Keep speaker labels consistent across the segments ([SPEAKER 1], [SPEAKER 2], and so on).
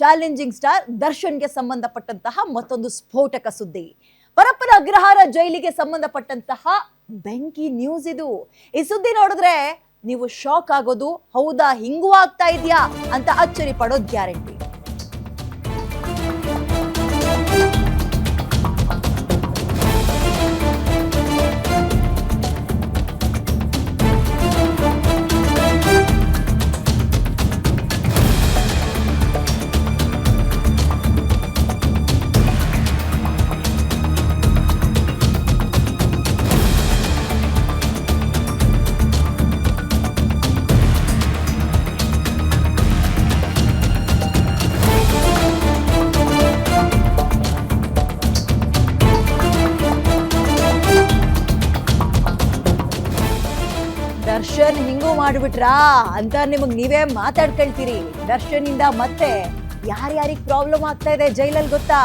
[SPEAKER 1] Challenging star ದರ್ಶನ್ಗೆ ಸಂಬಂಧಪಟ್ಟಂತಹ ಮತ್ತೊಂದು ಸ್ಫೋಟಕ ಸುದ್ದಿ. ಪರಪ್ಪನ ಅಗ್ರಹಾರ ಜೈಲಿಗೆ ಸಂಬಂಧಪಟ್ಟಂತಹ ಬೆಂಕಿ ನ್ಯೂಸ್ ಇದು. ಈ ಸುದ್ದಿ ನೋಡಿದ್ರೆ ನೀವು ಶಾಕ್ ಆಗೋದು, ಹೌದಾ ಹಿಂಗೂ ಆಗ್ತಾ ಇದೆಯಾ ಅಂತ ಅಚ್ಚರಿ ಪಡೋದು ಗ್ಯಾರಂಟಿ. ದರ್ಶನ್ ಹಿಂಗೂ ಮಾಡ್ಬಿಟ್ರಾ ಅಂತ ನಿಮಗ್ ನೀವೇ ಮಾತಾಡ್ಕೊಳ್ತೀರಿ. ದರ್ಶನ್ ಇಂದ ಮತ್ತೆ ಯಾರ್ಯಾರಿಗೆ ಪ್ರಾಬ್ಲಮ್ ಆಗ್ತಾ ಇದೆ ಜೈಲಲ್ಲಿ ಗೊತ್ತಾ?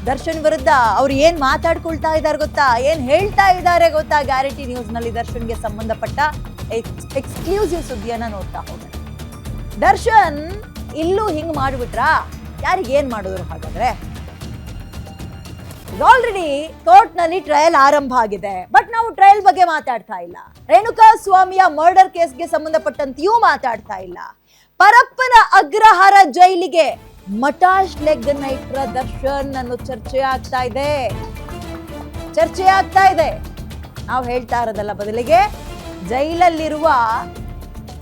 [SPEAKER 1] ದರ್ಶನ್ ವಿರುದ್ಧ ಅವ್ರು ಏನ್ ಮಾತಾಡ್ಕೊಳ್ತಾ ಇದಾರೆ ಗೊತ್ತಾ? ಏನ್ ಹೇಳ್ತಾ ಇದ್ದಾರೆ ಗೊತ್ತಾ? ಗ್ಯಾರಂಟಿ ನ್ಯೂಸ್ ನಲ್ಲಿ ದರ್ಶನ್ಗೆ ಸಂಬಂಧಪಟ್ಟ ಎಕ್ಸ್ಕ್ಲೂಸಿವ್ ಸುದ್ದಿಯನ್ನ ನೋಡ್ತಾ ಹೋಗೋಣ. ದರ್ಶನ್ ಇಲ್ಲೂ ಹಿಂಗ್ ಮಾಡ್ಬಿಟ್ರಾ? ಯಾರಿಗೆ ಏನ್ ಮಾಡಿದ್ರು ಹಾಗಾದ್ರೆ? ಆಲ್ರೆಡಿ ಕೋರ್ಟ್ ನಲ್ಲಿ ಟ್ರಯಲ್ ಆರಂಭ ಆಗಿದೆ. ಬಟ್ ನಾವು ಟ್ರಯಲ್ ಬಗ್ಗೆ ಮಾತಾಡ್ತಾ ಇಲ್ಲ. ರೇಣುಕಾ ಸ್ವಾಮಿಯ ಮರ್ಡರ್ ಕೇಸ್ಗೆ ಸಂಬಂಧಪಟ್ಟಂತೆಯೂ ಮಾತಾಡ್ತಾ ಇಲ್ಲ. ಪರಪ್ಪನ ಅಗ್ರಹಾರ ಜೈಲಿಗೆ ಮಟಾಶ್ ಲೆಗ್ ನೈಟ್ರ ದರ್ಶನ್ ಅನ್ನೋ ಚರ್ಚೆ ಆಗ್ತಾ ಇದೆ. ನಾವು ಹೇಳ್ತಾ ಇರೋದಲ್ಲ, ಬದಲಿಗೆ ಜೈಲಲ್ಲಿರುವ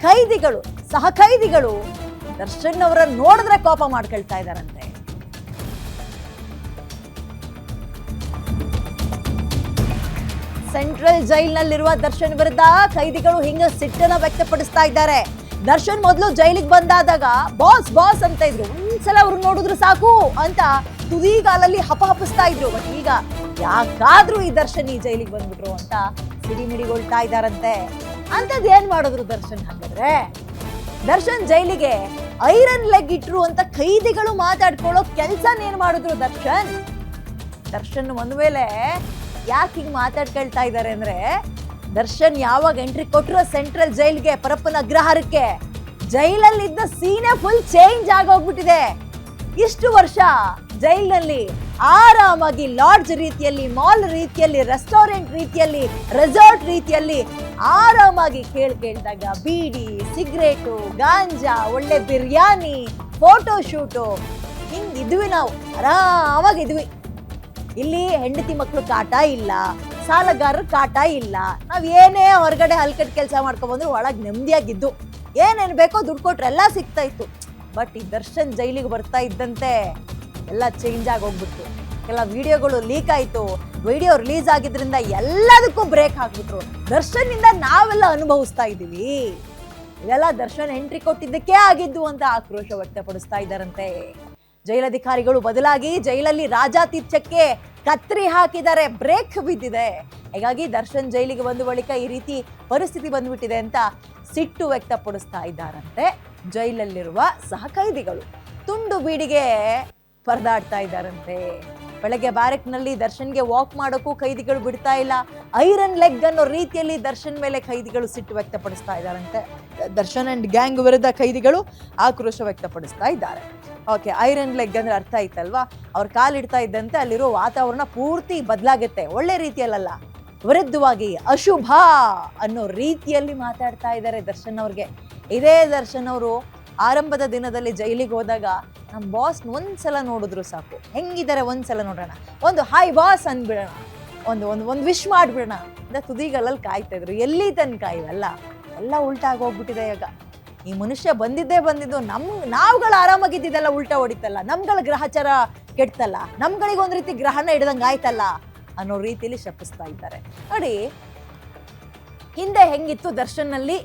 [SPEAKER 1] ಖೈದಿಗಳು, ಸಹ ಖೈದಿಗಳು ದರ್ಶನ್ ಅವರ ನೋಡಿದ್ರೆ ಕೋಪ ಮಾಡ್ಕೊಳ್ತಾ ಇದಾರಂತೆ. ಸೆಂಟ್ರಲ್ ಜೈಲ್ನಲ್ಲಿರುವ ದರ್ಶನ್ ವಿರುದ್ಧ ಖೈದಿಗಳು ಹಿಂಗ ಸಿಟ್ಟನ್ನ ವ್ಯಕ್ತಪಡಿಸ್ತಾ ಇದ್ದಾರೆ. ದರ್ಶನ್ ಮೊದಲು ಜೈಲಿಗೆ ಬಂದಾದಾಗ ಬಾಸ್ ಬಾಸ್ ಅಂತ ಇದ್ರು. ಒಂದ್ಸಲ ಅವ್ರು ನೋಡಿದ್ರು ಸಾಕು ಅಂತ ತುದಿಗಾಲಲ್ಲಿ ಹಪಹಪಿಸ್ತಾ ಇದ್ರು. ಬಟ್ ಈಗ ಯಾಕಾದ್ರೂ ಈ ದರ್ಶನ್ ಈ ಜೈಲಿಗೆ ಬಂದ್ಬಿಟ್ರು ಅಂತ ಸಿಡಿಮಿಡಿಗೊಳ್ತಾ ಇದಾರಂತೆ. ಅಂತದ್ ಏನ್ ಮಾಡಿದ್ರು ದರ್ಶನ್ ಹಾಗಾದ್ರೆ? ದರ್ಶನ್ ಜೈಲಿಗೆ ಐರನ್ ಲೆಗ್ ಇಟ್ರು ಅಂತ ಖೈದಿಗಳು ಮಾತಾಡ್ಕೊಳ್ಳೋ ಕೆಲ್ಸನೇನ್ ಮಾಡಿದ್ರು ದರ್ಶನ್ ಒಂದ್ ವೇಳೆ ಯಾಕೆ ಹಿಂಗ್ ಮಾತಾಡ್ಕೊಳ್ತಾ ಇದ್ದಾರೆ ಅಂದ್ರೆ, ದರ್ಶನ್ ಯಾವಾಗ ಎಂಟ್ರಿ ಕೊಟ್ಟರು ಸೆಂಟ್ರಲ್ ಜೈಲ್ಗೆ, ಪರಪ್ಪನ ಅಗ್ರಹಾರಕ್ಕೆ, ಜೈಲಲ್ಲಿದ್ದ ಸೀನೆ ಫುಲ್ ಚೇಂಜ್ ಆಗೋಗ್ಬಿಟ್ಟಿದೆ. ಇಷ್ಟು ವರ್ಷ ಜೈಲ್ನಲ್ಲಿ ಆರಾಮಾಗಿ ಲಾಡ್ಜ್ ರೀತಿಯಲ್ಲಿ, ಮಾಲ್ ರೀತಿಯಲ್ಲಿ, ರೆಸ್ಟೋರೆಂಟ್ ರೀತಿಯಲ್ಲಿ, ರೆಸಾರ್ಟ್ ರೀತಿಯಲ್ಲಿ ಆರಾಮಾಗಿ ಕೇಳ್ದಾಗ ಬೀಡಿ, ಸಿಗರೇಟು, ಗಾಂಜಾ, ಒಳ್ಳೆ ಬಿರಿಯಾನಿ, ಫೋಟೋ ಶೂಟು ಹಿಂಗಿದ್ವಿ. ನಾವು ಆರಾಮಾಗಿದ್ವಿ. ಇಲ್ಲಿ ಹೆಂಡತಿ ಮಕ್ಕಳು ಕಾಟ ಇಲ್ಲ, ಸಾಲಗಾರರ ಕಾಟ ಇಲ್ಲ. ನಾವ್ ಏನೇ ಹೊರಗಡೆ ಹಲ್ಕಟ್ ಕೆಲಸ ಮಾಡ್ಕೊಂಡ್ಬಂದ್ರು ಒಳಗ್ ನೆಮ್ಮದಿಯಾಗಿದ್ದು, ಏನೇನ್ ಬೇಕೋ ದುಡ್ಡು ಕೊಟ್ರೆ ಎಲ್ಲ ಸಿಗ್ತಾ ಇತ್ತು. ಬಟ್ ಈ ದರ್ಶನ್ ಜೈಲಿಗೆ ಬರ್ತಾ ಇದ್ದಂತೆ ಎಲ್ಲ ಚೇಂಜ್ ಆಗೋಗ್ಬಿಟ್ಟು, ಕೆಲ ವಿಡಿಯೋಗಳು ಲೀಕ್ ಆಯ್ತು. ವಿಡಿಯೋ ರಿಲೀಸ್ ಆಗಿದ್ರಿಂದ ಎಲ್ಲದಕ್ಕೂ ಬ್ರೇಕ್ ಹಾಕ್ಬಿಟ್ರು. ದರ್ಶನ್ ಇಂದ ನಾವೆಲ್ಲ ಅನುಭವಿಸ್ತಾ ಇದೀವಿ. ಇದೆಲ್ಲ ದರ್ಶನ್ ಎಂಟ್ರಿ ಕೊಟ್ಟಿದ್ದಕ್ಕೆ ಆಗಿದ್ದು ಅಂತ ಆಕ್ರೋಶ ವ್ಯಕ್ತಪಡಿಸ್ತಾ ಇದ್ದಾರಂತೆ. ಜೈಲಧಿಕಾರಿಗಳು ಬದಲಾಗಿ ಜೈಲಲ್ಲಿ ರಾಜಾತಿಥ್ಯಕ್ಕೆ ಕತ್ರಿ ಹಾಕಿದ್ದಾರೆ, ಬ್ರೇಕ್ ಬಿದ್ದಿದೆ. ಹೀಗಾಗಿ ದರ್ಶನ್ ಜೈಲಿಗೆ ಬಂದ ಬಳಿಕ ಈ ರೀತಿ ಪರಿಸ್ಥಿತಿ ಬಂದ್ಬಿಟ್ಟಿದೆ ಅಂತ ಸಿಟ್ಟು ವ್ಯಕ್ತಪಡಿಸ್ತಾ ಇದ್ದಾರಂತೆ ಜೈಲಲ್ಲಿರುವ ಸಹ ಖೈದಿಗಳು. ತುಂಡು ಬೀಡಿಗೆ ಪರದಾಡ್ತಾ ಇದ್ದಾರಂತೆ. ಬೆಳಗ್ಗೆ ಬ್ಯಾರೆಕ್ನಲ್ಲಿ ದರ್ಶನ್ಗೆ ವಾಕ್ ಮಾಡೋಕ್ಕೂ ಖೈದಿಗಳು ಬಿಡ್ತಾ ಇಲ್ಲ. ಐರನ್ ಲೆಗ್ ಅನ್ನೋ ರೀತಿಯಲ್ಲಿ ದರ್ಶನ್ ಮೇಲೆ ಖೈದಿಗಳು ಸಿಟ್ಟು ವ್ಯಕ್ತಪಡಿಸ್ತಾ ಇದ್ದಾರಂತೆ. ದರ್ಶನ್ ಅಂಡ್ ಗ್ಯಾಂಗ್ ವಿರುದ್ಧ ಖೈದಿಗಳು ಆಕ್ರೋಶ ವ್ಯಕ್ತಪಡಿಸ್ತಾ ಇದ್ದಾರೆ. ಓಕೆ, ಐರನ್ ಲೆಗ್ ಅಂದ್ರೆ ಅರ್ಥ ಆಯ್ತಲ್ವಾ? ಅವ್ರ ಕಾಲಿಡ್ತಾ ಇದ್ದಂತೆ ಅಲ್ಲಿರೋ ವಾತಾವರಣ ಪೂರ್ತಿ ಬದಲಾಗುತ್ತೆ. ಒಳ್ಳೆ ರೀತಿಯಲ್ಲ, ವಿರುದ್ಧವಾಗಿ ಅಶುಭ ಅನ್ನೋ ರೀತಿಯಲ್ಲಿ ಮಾತಾಡ್ತಾ ಇದ್ದಾರೆ ದರ್ಶನ್ ಅವ್ರಿಗೆ. ಇದೇ ದರ್ಶನ್ ಅವರು ಆರಂಭದ ದಿನದಲ್ಲಿ ಜೈಲಿಗೆ ಹೋದಾಗ ನಮ್ಮ ಬಾಸ್ ಒಂದ್ಸಲ ನೋಡಿದ್ರು ಸಾಕು, ಹೆಂಗಿದ್ದಾರೆ ಒಂದ್ಸಲ ನೋಡೋಣ, ಒಂದು ಹಾಯ್ ಬಾಸ್ ಅಂದ್ಬಿಡೋಣ, ಒಂದು ವಿಶ್ ಮಾಡ್ಬಿಡೋಣ ಅಂತ ತುದಿಗಳಲ್ಲಿ ಕಾಯ್ತಾ ಇದ್ರು. ಎಲ್ಲಿ ತನಕ ಇವೆಲ್ಲ ಉಲ್ಟಾ ಆಗೋಗ್ಬಿಟ್ಟಿದೆ. ಈಗ ಈ ಮನುಷ್ಯ ಬಂದಿದ್ದು ನಾವುಗಳು ಆರಾಮಾಗಿದ್ದೆಲ್ಲ ಉಲ್ಟಾ ಹೊಡಿತಲ್ಲ, ನಮ್ಗಳ ಗ್ರಹಚಾರ ಕೆಡ್ತಲ್ಲ, ನಮ್ಗಳಿಗೆ ಒಂದ್ ರೀತಿ ಗ್ರಹಣ ಹಿಡ್ದಂಗೆ ಆಯ್ತಲ್ಲ ಅನ್ನೋ ರೀತಿಯಲ್ಲಿ ಶಪಿಸ್ತಾ ಇದ್ದಾರೆ. ನೋಡಿ, ಹಿಂದೆ ಹೆಂಗಿತ್ತು ದರ್ಶನ್ನಲ್ಲಿ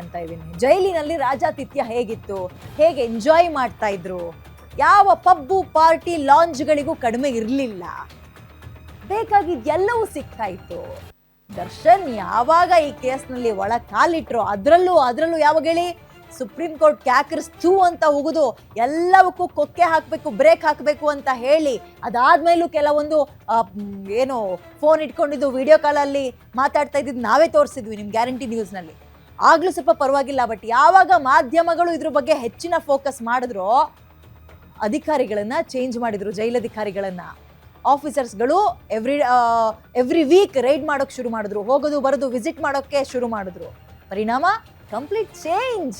[SPEAKER 1] ಅಂತ ಇದೀನಿ, ಜೈಲಿನಲ್ಲಿ ರಾಜಾತಿಥ್ಯ ಹೇಗಿತ್ತು, ಹೇಗೆ ಎಂಜಾಯ್ ಮಾಡ್ತಾ ಇದ್ರು, ಯಾವ ಪಬ್ಬು ಪಾರ್ಟಿ ಲಾಂಜ್ಗಳಿಗೂ ಕಡಿಮೆ ಇರಲಿಲ್ಲ, ಬೇಕಾಗಿದ್ದೆಲ್ಲವೂ ಸಿಗ್ತಾ ಇತ್ತು. ದರ್ಶನ್ ಯಾವಾಗ ಈ ಕೇಸ್ನಲ್ಲಿ ಒಳ ಕಾಲಿಟ್ರು, ಅದ್ರಲ್ಲೂ ಯಾವಾಗ ಹೇಳಿ, ಸುಪ್ರೀಂ ಕೋರ್ಟ್ ಕ್ಯಾಕರ್ಸ್ತು ಅಂತ ಉಗಿದು ಎಲ್ಲವಕ್ಕೂ ಕೊಕ್ಕೆ ಹಾಕಬೇಕು, ಬ್ರೇಕ್ ಹಾಕಬೇಕು ಅಂತ ಹೇಳಿ, ಅದಾದ್ಮೇಲೂ ಕೆಲವೊಂದು ಏನು ಫೋನ್ ಇಟ್ಕೊಂಡಿದ್ದು ವಿಡಿಯೋ ಕಾಲಲ್ಲಿ ಮಾತಾಡ್ತಾ ಇದ್ದಿದ್ದು ನಾವೇ ತೋರಿಸಿದ್ವಿ ನಿಮ್ಮ ಗ್ಯಾರಂಟಿ ನ್ಯೂಸ್ನಲ್ಲಿ. ಆಗ್ಲೂ ಸ್ವಲ್ಪ ಪರವಾಗಿಲ್ಲ. ಬಟ್ ಯಾವಾಗ ಮಾಧ್ಯಮಗಳು ಇದ್ರ ಬಗ್ಗೆ ಹೆಚ್ಚಿನ ಫೋಕಸ್ ಮಾಡಿದ್ರು, ಅಧಿಕಾರಿಗಳನ್ನ ಚೇಂಜ್ ಮಾಡಿದ್ರು, ಜೈಲಧಿಕಾರಿಗಳನ್ನ. ಆಫೀಸರ್ಸ್ಗಳು ಎವ್ರಿ ವೀಕ್ ರೈಡ್ ಮಾಡೋಕೆ ಶುರು ಮಾಡಿದ್ರು, ಹೋಗೋದು ಬರೋದು ವಿಸಿಟ್ ಮಾಡೋಕೆ ಶುರು ಮಾಡಿದ್ರು. ಪರಿಣಾಮ ಕಂಪ್ಲೀಟ್ ಚೇಂಜ್.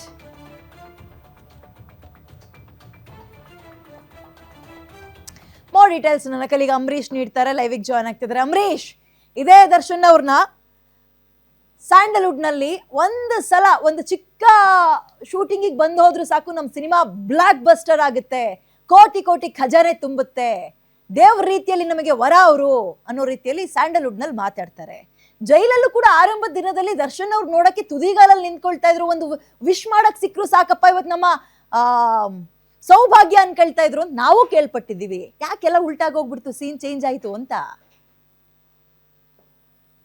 [SPEAKER 1] ಮೋರ್ ಡೀಟೇಲ್ಸ್ ನನ್ನ ಕಲಿಗ ಅಂಬರೀಶ್ ನೀಡ್ತಾರೆ, ಲೈವಿಗೆ ಜಾಯ್ನ್ ಆಗ್ತಿದ್ದಾರೆ. ಅಂಬರೀಶ್, ಇದೇ ದರ್ಶನ್ ಅವ್ರನ್ನ ಸ್ಯಾಂಡಲ್ವುಡ್ ನಲ್ಲಿ ಒಂದು ಸಲ ಒಂದು ಚಿಕ್ಕ ಶೂಟಿಂಗಿಗೆ ಬಂದು ಹೋದ್ರು ಸಾಕು, ನಮ್ಮ ಸಿನಿಮಾ ಬ್ಲಾಕ್ ಬಸ್ಟರ್ ಆಗುತ್ತೆ, ಕೋಟಿ ಕೋಟಿ ಖಜಾನೆ ತುಂಬುತ್ತೆ, ದೇವ್ರ ರೀತಿಯಲ್ಲಿ ನಮಗೆ ವರ ಅವರು ಅನ್ನೋ ರೀತಿಯಲ್ಲಿ ಸ್ಯಾಂಡಲ್ವುಡ್ ನಲ್ಲಿ ಮಾತಾಡ್ತಾರೆ. ಜೈಲಲ್ಲೂ ಕೂಡ ಆರಂಭದ ದಿನದಲ್ಲಿ ದರ್ಶನ್ ಅವ್ರು ನೋಡಕ್ಕೆ ತುದಿಗಾಲಲ್ಲಿ ನಿಂತ್ಕೊಳ್ತಾ ಇದ್ರು, ಒಂದು ವಿಶ್ ಮಾಡಕ್ ಸಿಕ್ಕರು ಸಾಕಪ್ಪ ಇವತ್ತು ನಮ್ಮ ಸೌಭಾಗ್ಯ ಅನ್ಕೊಳ್ತಾ ಇದ್ರು ಅಂತ ನಾವು ಕೇಳ್ಪಟ್ಟಿದ್ದೀವಿ. ಯಾಕೆಲ್ಲ ಉಲ್ಟಾಗೋಗ್ಬಿಡ್ತು, ಸೀನ್ ಚೇಂಜ್ ಆಯ್ತು ಅಂತ?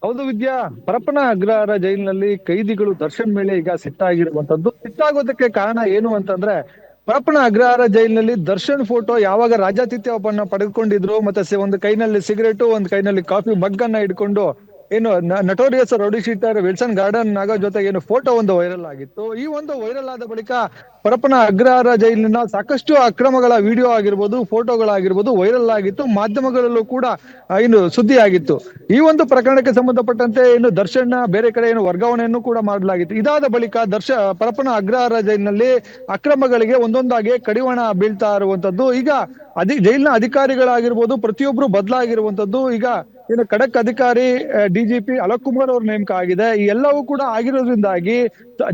[SPEAKER 2] ಹೌದು ವಿದ್ಯಾ, ಪರಪ್ಪನ ಅಗ್ರಹಾರ ಜೈಲಿನಲ್ಲಿ ಕೈದಿಗಳು ದರ್ಶನ್ ಮೇಲೆ ಈಗ ಸಿಟ್ಟಾಗಿರುವಂತದ್ದು. ಸಿಟ್ಟಾಗೋದಕ್ಕೆ ಕಾರಣ ಏನು ಅಂತಂದ್ರೆ, ಪರಪ್ಪನ ಅಗ್ರಹಾರ ಜೈಲಿನಲ್ಲಿ ದರ್ಶನ್ ಫೋಟೋ ಯಾವಾಗ ರಾಜಾತಿಥ್ಯವನ್ನ ಪಡೆದುಕೊಂಡಿದ್ರು, ಮತ್ತೆ ಒಂದು ಕೈನಲ್ಲಿ ಸಿಗರೇಟು, ಒಂದು ಕೈನಲ್ಲಿ ಕಾಫಿ ಮಗ್ ಅನ್ನ ಇಟ್ಕೊಂಡು ಏನು notorious rowdy sheeter Wilson garden ನಾಗ ಜೊತೆ ಏನು ಫೋಟೋ ಒಂದು ವೈರಲ್ ಆಗಿತ್ತು. ಈ ಒಂದು ವೈರಲ್ ಆದ ಬಳಿಕ ಪರಪ್ಪನ ಅಗ್ರಹಾರ ಜೈಲಿನ ಸಾಕಷ್ಟು ಅಕ್ರಮಗಳ ವಿಡಿಯೋ ಆಗಿರ್ಬೋದು, ಫೋಟೋಗಳಾಗಿರ್ಬೋದು ವೈರಲ್ ಆಗಿತ್ತು, ಮಾಧ್ಯಮಗಳಲ್ಲೂ ಕೂಡ ಏನು ಸುದ್ದಿ ಆಗಿತ್ತು. ಈ ಒಂದು ಪ್ರಕರಣಕ್ಕೆ ಸಂಬಂಧಪಟ್ಟಂತೆ ಏನು ದರ್ಶನ್ ಬೇರೆ ಕಡೆ ಏನು ವರ್ಗಾವಣೆಯನ್ನು ಕೂಡ ಮಾಡಲಾಗಿತ್ತು. ಇದಾದ ಬಳಿಕ ಪರಪ್ಪನ ಅಗ್ರಹಾರ ಜೈಲಿನಲ್ಲಿ ಅಕ್ರಮಗಳಿಗೆ ಒಂದೊಂದಾಗಿ ಕಡಿವಾಣ ಬೀಳ್ತಾ ಇರುವಂತದ್ದು. ಈಗ ಜೈಲಿನ ಅಧಿಕಾರಿಗಳಾಗಿರ್ಬೋದು ಪ್ರತಿಯೊಬ್ರು ಬದಲಾಗಿರುವಂತದ್ದು. ಈಗ ಏನು ಖಡಕ್ ಅಧಿಕಾರಿ ಡಿಜಿಪಿ ಅಲೋಕ್ ಕುಮಾರ್ ಅವ್ರ ನೇಮಕ ಆಗಿದೆ. ಈ ಎಲ್ಲವೂ ಕೂಡ ಆಗಿರೋದ್ರಿಂದಾಗಿ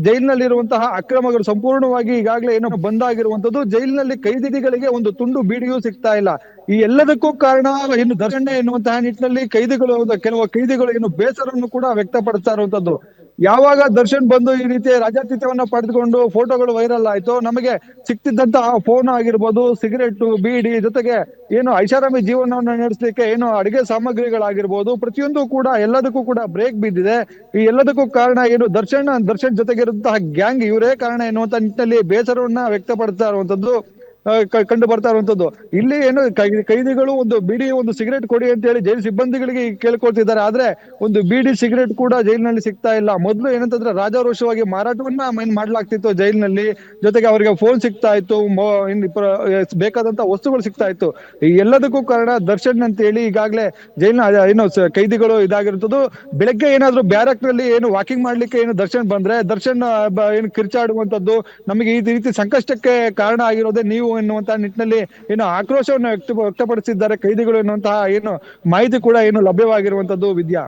[SPEAKER 2] ಜೈಲಿನಲ್ಲಿರುವಂತಹ ಅಕ್ರಮಗಳು ಸಂಪೂರ್ಣವಾಗಿ ಈಗಾಗಲೇ ಏನು ಬಂದಾಗಿರುವಂತದ್ದು. ಜೈಲಿನಲ್ಲಿ ಕೈದಿಗಳಿಗೆ ಒಂದು ತುಂಡು ಬೀಡಿಯೂ ಸಿಗ್ತಾ ಇಲ್ಲ. ಈ ಎಲ್ಲದಕ್ಕೂ ಕಾರಣ ಏನು ದರ್ಶನ ಎನ್ನುವಂತಹ ನಿಟ್ಟಿನಲ್ಲಿ ಕೆಲವು ಕೈದಿಗಳು ಏನು ಬೇಸರವನ್ನು ಕೂಡ ವ್ಯಕ್ತಪಡಿಸ್ತಾ ಇರುವಂತದ್ದು. ಯಾವಾಗ ದರ್ಶನ್ ಬಂದು ಈ ರೀತಿ ರಾಜಾತಿಥ್ಯವನ್ನ ಪಡೆದುಕೊಂಡು ಫೋಟೋಗಳು ವೈರಲ್ ಆಯ್ತು, ನಮಗೆ ಸಿಕ್ತಿದ್ದಂತಹ ಫೋನ್ ಆಗಿರ್ಬೋದು, ಸಿಗರೆಟ್, ಬೀಡಿ, ಜೊತೆಗೆ ಏನು ಐಷಾರಾಮಿ ಜೀವನವನ್ನು ನಡೆಸಲಿಕ್ಕೆ ಏನು ಅಡಿಗೆ ಸಾಮಗ್ರಿಗಳಾಗಿರ್ಬೋದು, ಪ್ರತಿಯೊಂದು ಕೂಡ ಎಲ್ಲದಕ್ಕೂ ಕೂಡ ಬ್ರೇಕ್ ಬಿದ್ದಿದೆ. ಈ ಎಲ್ಲದಕ್ಕೂ ಕಾರಣ ಏನು ದರ್ಶನ್ ಜೊತೆಗೆ ಇರುವಂತಹ ಗ್ಯಾಂಗ್ ಇವರೇ ಕಾರಣ ಎನ್ನುವಂತ ನಿಟ್ಟಿನಲ್ಲಿ ಬೇಸರವನ್ನ ವ್ಯಕ್ತಪಡ್ತಾ ಇರುವಂತದ್ದು ಕಂಡು ಬರ್ತಾ ಇರುವಂತದ್ದು. ಇಲ್ಲಿ ಏನು ಕೈದಿಗಳು ಒಂದು ಬೀಡಿ, ಒಂದು ಸಿಗರೇಟ್ ಕೊಡಿ ಅಂತ ಹೇಳಿ ಜೈಲು ಸಿಬ್ಬಂದಿಗಳಿಗೆ ಕೇಳ್ಕೊಳ್ತಿದ್ದಾರೆ. ಆದ್ರೆ ಒಂದು ಬೀಡಿ, ಸಿಗರೇಟ್ ಕೂಡ ಜೈಲಿನಲ್ಲಿ ಸಿಗ್ತಾ ಇಲ್ಲ. ಮೊದಲು ಏನಂತಂದ್ರೆ ರಾಜಾರೋಷವಾಗಿ ಮಾರಾಟವನ್ನ ಮಾಡ್ಲಾಗ್ತಿತ್ತು ಜೈಲಿನಲ್ಲಿ. ಜೊತೆಗೆ ಅವರಿಗೆ ಫೋನ್ ಸಿಗ್ತಾ ಇತ್ತು, ಬೇಕಾದಂತ ವಸ್ತುಗಳು ಸಿಗ್ತಾ ಇತ್ತು. ಈ ಎಲ್ಲದಕ್ಕೂ ಕಾರಣ ದರ್ಶನ್ ಅಂತ ಹೇಳಿ ಈಗಾಗಲೇ ಜೈಲಿನ ಏನು ಕೈದಿಗಳು ಇದಾಗಿರುತ್ತದು. ಬೆಳಗ್ಗೆ ಏನಾದ್ರು ಬ್ಯಾರಕ್ ನಲ್ಲಿ ಏನು ವಾಕಿಂಗ್ ಮಾಡ್ಲಿಕ್ಕೆ ಏನು ದರ್ಶನ್ ಬಂದ್ರೆ ದರ್ಶನ್ ಏನು ಕಿರ್ಚಾಡುವಂತದ್ದು, ನಮಗೆ ಈ ರೀತಿ ಸಂಕಷ್ಟಕ್ಕೆ ಕಾರಣ ಆಗಿರೋದೇ ನೀವು ಎನ್ನುವಂತಹ ನಿಟ್ಟಿನಲ್ಲಿ ಏನು ಆಕ್ರೋಶವನ್ನು ವ್ಯಕ್ತಪಡಿಸಿದ್ದಾರೆ ಕೈದಿಗಳು ಎನ್ನುವಂತಹ ಏನು ಮಾಹಿತಿ ಕೂಡ ಏನು ಲಭ್ಯವಾಗಿರುವಂತದ್ದು Vidya.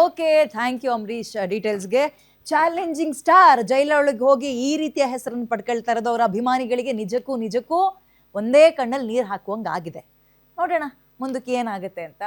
[SPEAKER 1] Okay, thank you Ambareesh ಡೀಟೇಲ್ಸ್ಗೆ. ಚಾಲೆಂಜಿಂಗ್ ಸ್ಟಾರ್ ಜೈಲೊಳಗೆ ಹೋಗಿ ಈ ರೀತಿಯ ಹೆಸರನ್ನು ಪಡ್ಕೊಳ್ತಾ ಇರೋದು ಅವರ ಅಭಿಮಾನಿಗಳಿಗೆ ನಿಜಕ್ಕೂ ಒಂದೇ ಕಣ್ಣಲ್ಲಿ ನೀರು ಹಾಕುವಂಗಾಗಿದೆ. ನೋಡೋಣ ಮುಂದಕ್ಕೆ ಏನಾಗುತ್ತೆ ಅಂತ.